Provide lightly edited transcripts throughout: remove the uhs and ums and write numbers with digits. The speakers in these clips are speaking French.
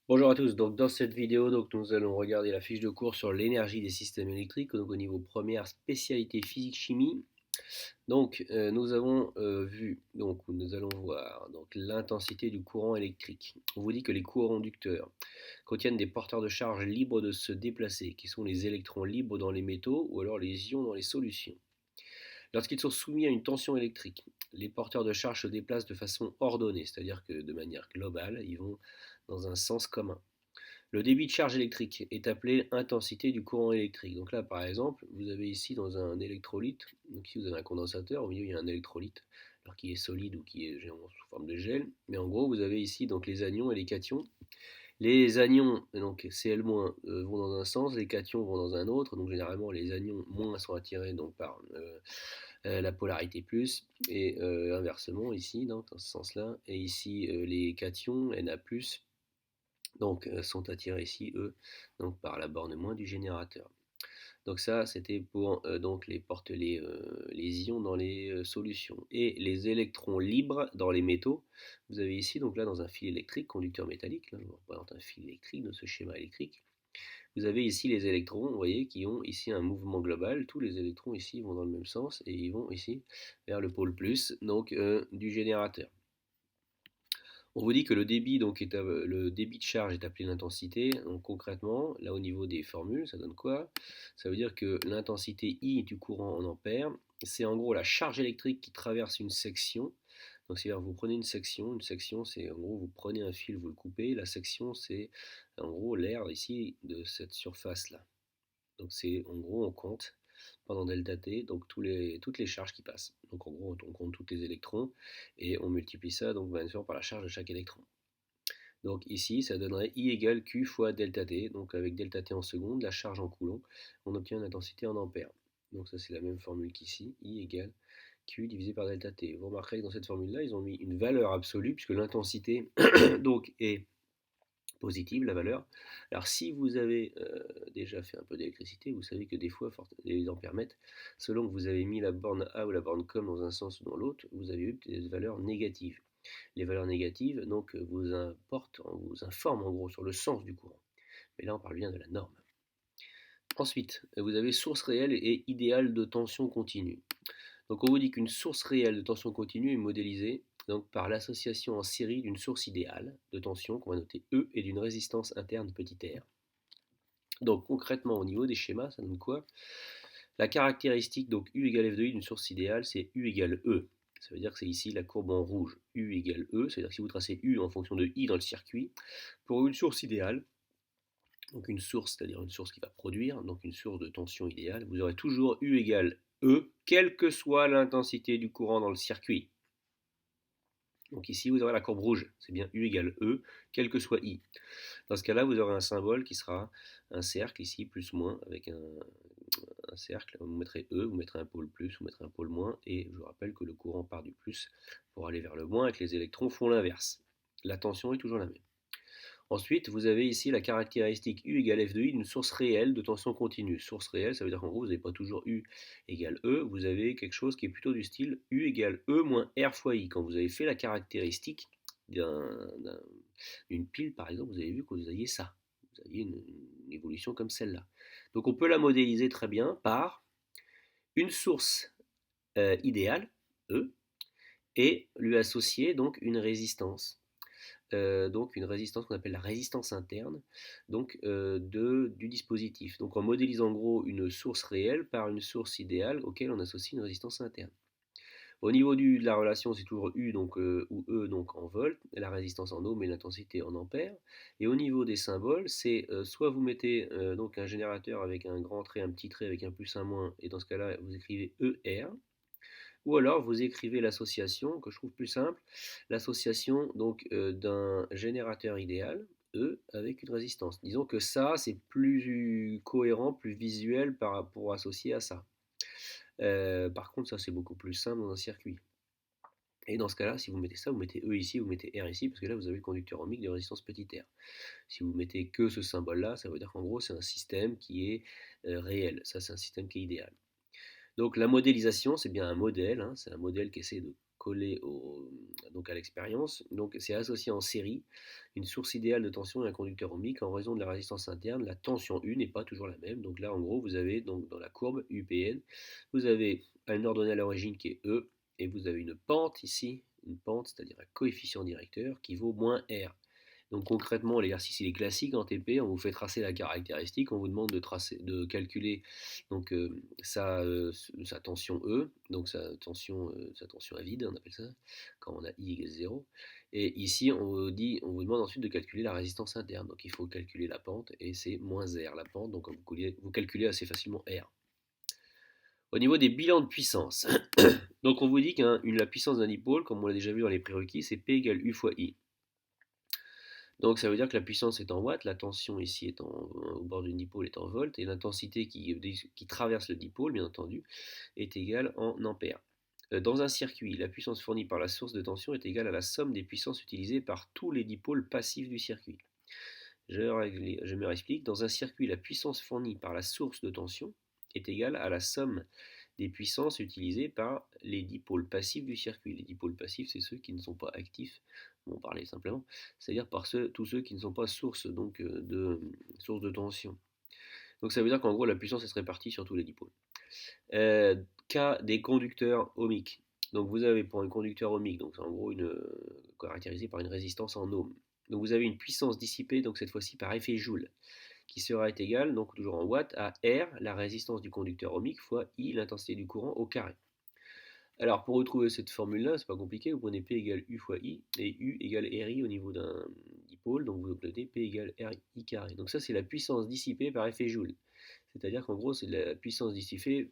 Bonjour à tous, donc dans cette vidéo nous allons regarder la fiche de cours sur l'énergie des systèmes électriques, donc au niveau première spécialité physique-chimie. Nous avons vu, nous allons voir l'intensité du courant électrique. On vous dit que les courants conducteurs contiennent des porteurs de charge libres de se déplacer, qui sont les électrons libres dans les métaux ou alors les ions dans les solutions. Lorsqu'ils sont soumis à une tension électrique, les porteurs de charge se déplacent de façon ordonnée, c'est-à-dire que de manière globale, ils vont dans un sens commun. Le débit de charge électrique est appelé intensité du courant électrique. Donc là, par exemple, vous avez ici dans un électrolyte, donc ici vous avez un condensateur, au milieu il y a un électrolyte, alors qui est solide ou qui est sous forme de gel. Mais en gros, vous avez ici donc les anions et les cations. Les anions, donc Cl- vont dans un sens, les cations vont dans un autre. Donc généralement, les anions moins sont attirés donc par la polarité plus, et inversement ici, donc, dans ce sens-là. Et ici, les cations, Na+, sont attirés ici, eux, donc par la borne moins du générateur. Donc ça, c'était pour les ions dans les solutions. Et les électrons libres dans les métaux, vous avez ici, donc là, dans un fil électrique, conducteur métallique, là, je vous représente un fil électrique de ce schéma électrique. Vous avez ici les électrons, vous voyez, qui ont ici un mouvement global. Tous les électrons ici vont dans le même sens et ils vont ici vers le pôle plus, du générateur. On vous dit que le débit de charge est appelé l'intensité. Donc concrètement, là au niveau des formules, ça donne quoi? Ça veut dire que l'intensité I du courant en ampères, c'est en gros la charge électrique qui traverse une section. Donc c'est-à-dire vous prenez une section c'est en gros vous prenez un fil, vous le coupez, la section c'est en gros l'air ici de cette surface-là. Donc c'est en gros on compte pendant delta t, donc toutes les charges qui passent. Donc en gros on compte tous les électrons et on multiplie ça donc bien sûr par la charge de chaque électron. Donc ici ça donnerait I égale Q fois delta t, donc avec delta t en secondes, la charge en coulomb, on obtient une intensité en ampères. Donc ça c'est la même formule qu'ici, I égale Q divisé par delta t. Vous remarquerez que dans cette formule là ils ont mis une valeur absolue puisque l'intensité donc est positive, la valeur. Alors si vous avez déjà fait un peu d'électricité, vous savez que des fois, les ampères-mètres, selon que vous avez mis la borne A ou la borne COM dans un sens ou dans l'autre, vous avez eu des valeurs négatives. Les valeurs négatives vous informent en gros sur le sens du courant. Mais là, on parle bien de la norme. Ensuite, vous avez source réelle et idéale de tension continue. Donc on vous dit qu'une source réelle de tension continue est modélisée donc, par l'association en série d'une source idéale de tension qu'on va noter E et d'une résistance interne petit r. Donc concrètement au niveau des schémas, ça donne quoi? La caractéristique donc U égale F de I d'une source idéale, c'est U égale E. Ça veut dire que c'est ici la courbe en rouge. U égale E, c'est-à-dire que si vous tracez U en fonction de I dans le circuit, pour une source idéale, donc une source, c'est-à-dire une source qui va produire, donc une source de tension idéale, vous aurez toujours U égale E, quelle que soit l'intensité du courant dans le circuit. Donc ici, vous aurez la courbe rouge, c'est bien U égale E, quel que soit I. Dans ce cas-là, vous aurez un symbole qui sera un cercle ici, plus moins, avec un cercle. Vous mettrez E, vous mettrez un pôle plus, vous mettrez un pôle moins, et je vous rappelle que le courant part du plus pour aller vers le moins et que les électrons font l'inverse. La tension est toujours la même. Ensuite, vous avez ici la caractéristique U égale F de I d'une source réelle de tension continue. Source réelle, ça veut dire qu'en gros, vous n'avez pas toujours U égale E, vous avez quelque chose qui est plutôt du style U égale E moins R fois I. Quand vous avez fait la caractéristique d'une pile, par exemple, vous avez vu que vous aviez ça. Vous aviez une évolution comme celle-là. Donc on peut la modéliser très bien par une source idéale, E, et lui associer donc une résistance. Donc une résistance qu'on appelle la résistance interne du dispositif. Donc en modélisant en gros une source réelle par une source idéale auquel on associe une résistance interne. Au niveau de la relation, c'est toujours U ou E donc en volts, la résistance en ohms et l'intensité en ampères. Et au niveau des symboles, c'est soit vous mettez donc un générateur avec un grand trait, un petit trait avec un plus, un moins, et dans ce cas-là, vous écrivez ER, ou alors vous écrivez l'association, que je trouve plus simple, l'association d'un générateur idéal, E, avec une résistance. Disons que ça, c'est plus cohérent, plus visuel pour associer à ça. Par contre, ça, c'est beaucoup plus simple dans un circuit. Et dans ce cas-là, si vous mettez ça, vous mettez E ici, vous mettez R ici, parce que là, vous avez le conducteur ohmique de résistance petit r. Si vous mettez que ce symbole-là, ça veut dire qu'en gros, c'est un système qui est réel. Ça, c'est un système qui est idéal. Donc la modélisation, c'est bien un modèle, hein, c'est un modèle qui essaie de collé donc à l'expérience. Donc c'est associé en série une source idéale de tension et un conducteur ohmique en raison de la résistance interne. La tension U n'est pas toujours la même. Donc là, en gros, vous avez donc dans la courbe UPN, vous avez un ordonnée à l'origine qui est E, et vous avez une pente ici, une pente, c'est-à-dire un coefficient directeur qui vaut moins R. Donc concrètement, l'exercice il est classique en TP, on vous fait tracer la caractéristique, on vous demande de calculer donc, sa tension E, donc sa tension à vide, on appelle ça, quand on a I égale 0. Et ici, on vous demande ensuite de calculer la résistance interne. Donc il faut calculer la pente, et c'est moins R la pente, donc vous calculez assez facilement R. Au niveau des bilans de puissance, donc on vous dit que la puissance d'un dipôle, comme on l'a déjà vu dans les prérequis, c'est P égale U fois I. Donc ça veut dire que la puissance est en watts, la tension ici est au bord du dipôle est en volts, et l'intensité qui traverse le dipôle, bien entendu, est égale en ampères. Dans un circuit, la puissance fournie par la source de tension est égale à la somme des puissances utilisées par tous les dipôles passifs du circuit. Je me réexplique. Dans un circuit, la puissance fournie par la source de tension est égale à la somme des puissances utilisées par les dipôles passifs du circuit. Les dipôles passifs, c'est ceux qui ne sont pas actifs, on parler simplement, c'est-à-dire tous ceux qui ne sont pas source de tension. Donc ça veut dire qu'en gros la puissance est répartie sur tous les dipôles. Cas des conducteurs ohmiques. Donc vous avez pour un conducteur ohmique, donc c'est en gros caractérisé par une résistance en ohms. Donc vous avez une puissance dissipée, donc cette fois-ci par effet joule, qui sera égale, donc toujours en watts, à R, la résistance du conducteur ohmique, fois I, l'intensité du courant au carré. Alors pour retrouver cette formule-là, c'est pas compliqué, vous prenez P égale U fois I, et U égale RI au niveau d'un dipôle, donc vous obtenez P égale RI carré. Donc ça c'est la puissance dissipée par effet joule. C'est-à-dire qu'en gros c'est la puissance dissipée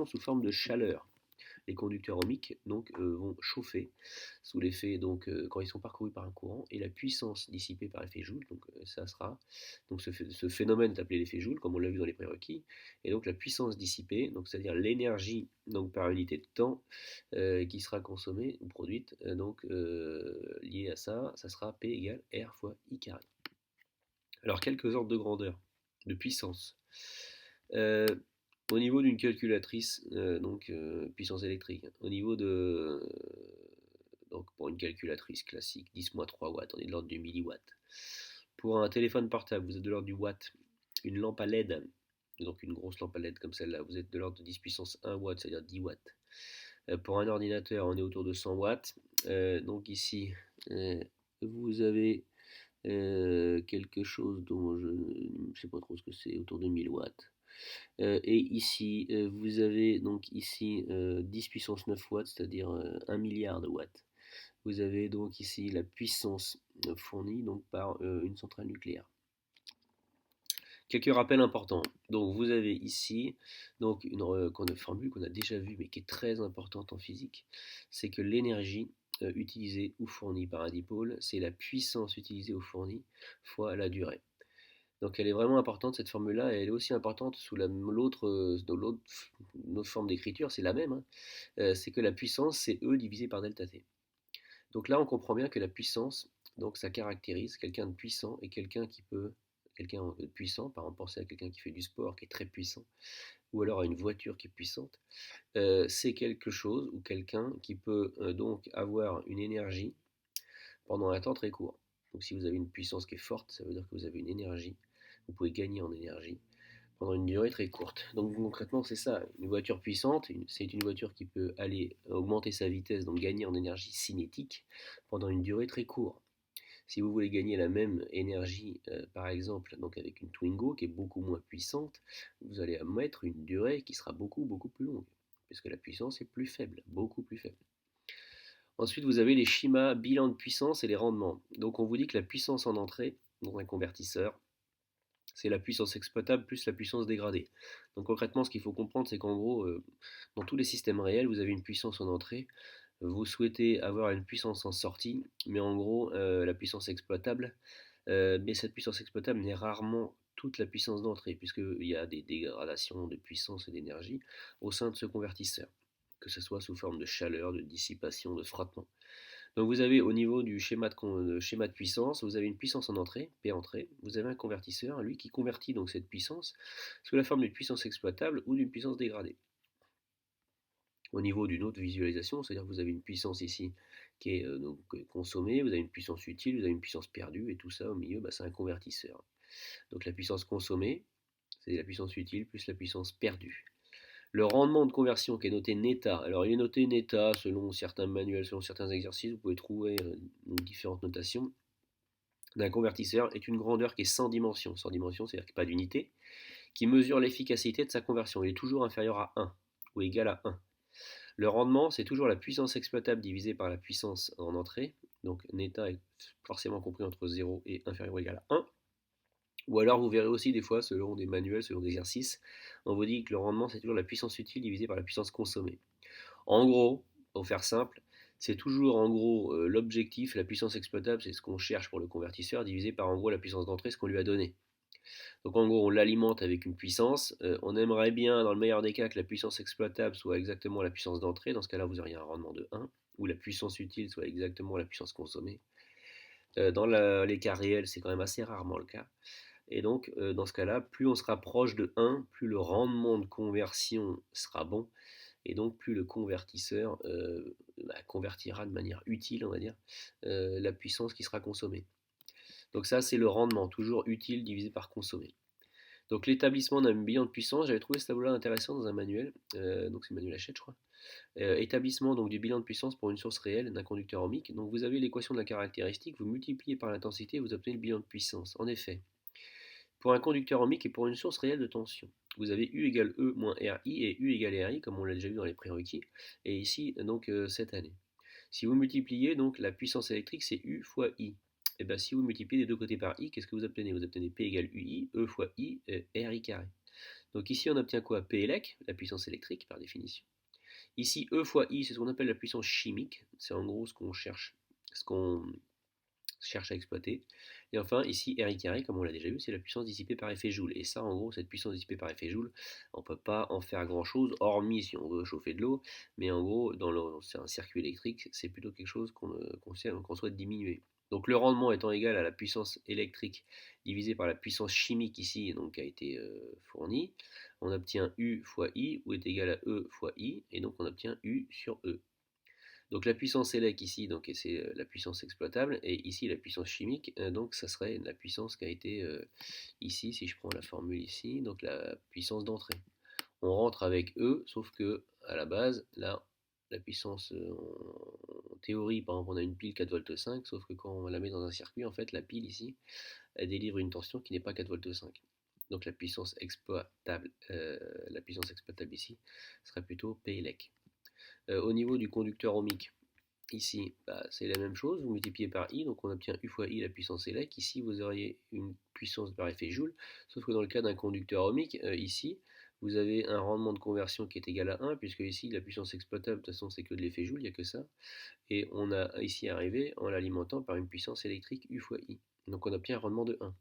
sous forme de chaleur. Les conducteurs ohmiques donc, vont chauffer sous l'effet, donc quand ils sont parcourus par un courant, et la puissance dissipée par l'effet Joule, donc ça sera, donc ce phénomène est appelé l'effet Joule, comme on l'a vu dans les prérequis, et donc la puissance dissipée, donc c'est-à-dire l'énergie donc par unité de temps qui sera consommée ou produite, liée à ça, ça sera P égale R fois I carré. Alors quelques ordres de grandeur, de puissance. Au niveau d'une calculatrice, puissance électrique, au niveau donc pour une calculatrice classique, 10-3 watts, on est de l'ordre du milliwatt. Pour un téléphone portable, vous êtes de l'ordre du watt. Une lampe à LED, donc une grosse lampe à LED comme celle-là, vous êtes de l'ordre de 10 puissance 1 watt, c'est-à-dire 10 watts. Pour un ordinateur, on est autour de 100 watts. Donc ici, vous avez quelque chose dont je ne sais pas trop ce que c'est, autour de 1000 watts. Et ici, vous avez donc ici 10 puissance 9 watts, c'est-à-dire 1 milliard de watts. Vous avez donc ici la puissance fournie donc, par une centrale nucléaire. Quelques rappels importants. Donc vous avez ici donc une formule qu'on a déjà vue mais qui est très importante en physique, c'est que l'énergie utilisée ou fournie par un dipôle, c'est la puissance utilisée ou fournie fois la durée. Donc elle est vraiment importante cette formule-là, et elle est aussi importante sous l'autre forme d'écriture, c'est la même, hein. C'est que la puissance c'est E divisé par delta T. Donc là on comprend bien que la puissance, donc ça caractérise quelqu'un de puissant et quelqu'un de puissant, par exemple pensez à quelqu'un qui fait du sport qui est très puissant, ou alors à une voiture qui est puissante, c'est quelque chose ou quelqu'un qui peut donc avoir une énergie pendant un temps très court. Donc si vous avez une puissance qui est forte, ça veut dire que vous avez une énergie, vous pouvez gagner en énergie pendant une durée très courte. Donc concrètement c'est ça, une voiture puissante, c'est une voiture qui peut aller augmenter sa vitesse, donc gagner en énergie cinétique pendant une durée très courte. Si vous voulez gagner la même énergie, par exemple, donc avec une Twingo qui est beaucoup moins puissante, vous allez mettre une durée qui sera beaucoup plus longue, puisque la puissance est plus faible, beaucoup plus faible. Ensuite, vous avez les schémas bilan de puissance et les rendements. Donc on vous dit que la puissance en entrée, dans un convertisseur, c'est la puissance exploitable plus la puissance dégradée. Donc concrètement, ce qu'il faut comprendre, c'est qu'en gros, dans tous les systèmes réels, vous avez une puissance en entrée, vous souhaitez avoir une puissance en sortie, mais en gros, la puissance exploitable, mais cette puissance exploitable n'est rarement toute la puissance d'entrée, puisqu'il y a des dégradations de puissance et d'énergie au sein de ce convertisseur, que ce soit sous forme de chaleur, de dissipation, de frottement. Donc vous avez au niveau du schéma de puissance, vous avez une puissance en entrée, P entrée, vous avez un convertisseur, lui qui convertit donc cette puissance sous la forme d'une puissance exploitable ou d'une puissance dégradée. au niveau d'une autre visualisation, c'est-à-dire que vous avez une puissance ici qui est donc, consommée, vous avez une puissance utile, vous avez une puissance perdue, et tout ça au milieu, bah, c'est un convertisseur. Donc la puissance consommée, c'est la puissance utile plus la puissance perdue. Le rendement de conversion qui est noté neta, alors il est noté neta selon certains manuels, selon certains exercices, vous pouvez trouver différentes notations d'un convertisseur, est une grandeur qui est sans dimension. Sans dimension, c'est-à-dire qu'il n'y a pas d'unité, qui mesure l'efficacité de sa conversion. Il est toujours inférieur à 1 ou égal à 1. Le rendement, c'est toujours la puissance exploitable divisée par la puissance en entrée. Donc neta est forcément compris entre 0 et inférieur ou égal à 1. Ou alors vous verrez aussi des fois, selon des manuels, selon des exercices, on vous dit que le rendement, c'est toujours la puissance utile divisée par la puissance consommée. En gros, pour faire simple, c'est toujours en gros l'objectif, la puissance exploitable, c'est ce qu'on cherche pour le convertisseur, divisé par en gros la puissance d'entrée, ce qu'on lui a donné. Donc en gros, on l'alimente avec une puissance. On aimerait bien, dans le meilleur des cas, que la puissance exploitable soit exactement la puissance d'entrée. Dans ce cas-là, vous auriez un rendement de 1. Ou la puissance utile soit exactement la puissance consommée. Dans les cas réels, c'est quand même assez rarement le cas. Et donc, dans ce cas-là, plus on se rapproche de 1, plus le rendement de conversion sera bon. Et donc, plus le convertisseur convertira de manière utile, on va dire, la puissance qui sera consommée. Donc ça, c'est le rendement, toujours utile divisé par consommé. Donc l'établissement d'un bilan de puissance, j'avais trouvé ce tableau-là intéressant dans un manuel, donc c'est le manuel Hachette, je crois. Établissement donc du bilan de puissance pour une source réelle d'un conducteur ohmique. Donc vous avez l'équation de la caractéristique, vous multipliez par l'intensité et vous obtenez le bilan de puissance. En effet, pour un conducteur ohmique et pour une source réelle de tension, vous avez U égale E moins RI et U égale RI, comme on l'a déjà vu dans les prérequis, et ici, donc cette année. Si vous multipliez, donc la puissance électrique, c'est U fois I. Et bien si vous multipliez les deux côtés par I, qu'est-ce que vous obtenez? Vous obtenez P égale UI, E fois I, RI carré. Donc ici, on obtient quoi? P élec, la puissance électrique, par définition. Ici, E fois I, c'est ce qu'on appelle la puissance chimique. C'est en gros ce qu'on cherche à exploiter. Et enfin, ici, RI carré, comme on l'a déjà vu, c'est la puissance dissipée par effet Joule. Et ça, en gros, cette puissance dissipée par effet Joule, on ne peut pas en faire grand-chose, hormis si on veut chauffer de l'eau. Mais en gros, c'est un circuit électrique, c'est plutôt quelque chose qu'on souhaite diminuer. Donc le rendement étant égal à la puissance électrique divisée par la puissance chimique ici, donc qui a été fournie, on obtient U fois I, ou est égal à E fois I, et donc on obtient U sur E. Donc la puissance élec ici, donc c'est la puissance exploitable, et ici la puissance chimique, donc ça serait la puissance qui a été ici, si je prends la formule ici, donc la puissance d'entrée. On rentre avec E, sauf que à la base, là, la puissance en théorie, par exemple, on a une pile 4,5 V, sauf que quand on la met dans un circuit, en fait, la pile ici, elle délivre une tension qui n'est pas 4,5 V. Donc la puissance exploitable ici serait plutôt P élec. Au niveau du conducteur ohmique, ici, bah, c'est la même chose, vous multipliez par I, donc on obtient U fois I la puissance élec. Ici, vous auriez une puissance par effet Joule, sauf que dans le cas d'un conducteur ohmique, ici, vous avez un rendement de conversion qui est égal à 1, puisque ici, la puissance exploitable, de toute façon, c'est que de l'effet Joule, il n'y a que ça. Et on a ici arrivé en l'alimentant par une puissance électrique U fois I. Donc on obtient un rendement de 1.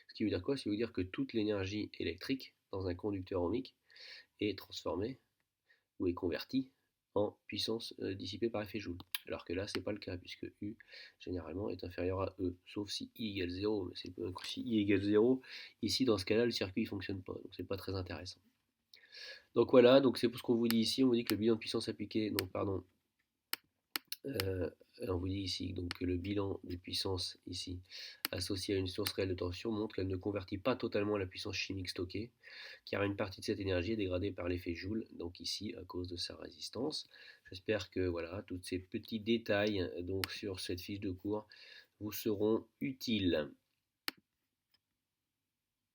Ce qui veut dire quoi? Ça veut dire que toute l'énergie électrique dans un conducteur ohmique est transformée ou est convertie en puissance dissipée par effet Joule. Alors que là, c'est pas le cas, puisque U, généralement, est inférieur à E, sauf si I égale 0, mais si I égale 0, ici, dans ce cas-là, le circuit ne fonctionne pas, donc c'est pas très intéressant. Donc voilà, donc c'est pour ce qu'on vous dit ici, on vous dit que le bilan de puissance appliquée, donc pardon, on vous dit ici donc, que le bilan de puissance ici associé à une source réelle de tension montre qu'elle ne convertit pas totalement la puissance chimique stockée, car une partie de cette énergie est dégradée par l'effet Joule, donc ici à cause de sa résistance. J'espère que voilà, tous ces petits détails donc, sur cette fiche de cours vous seront utiles.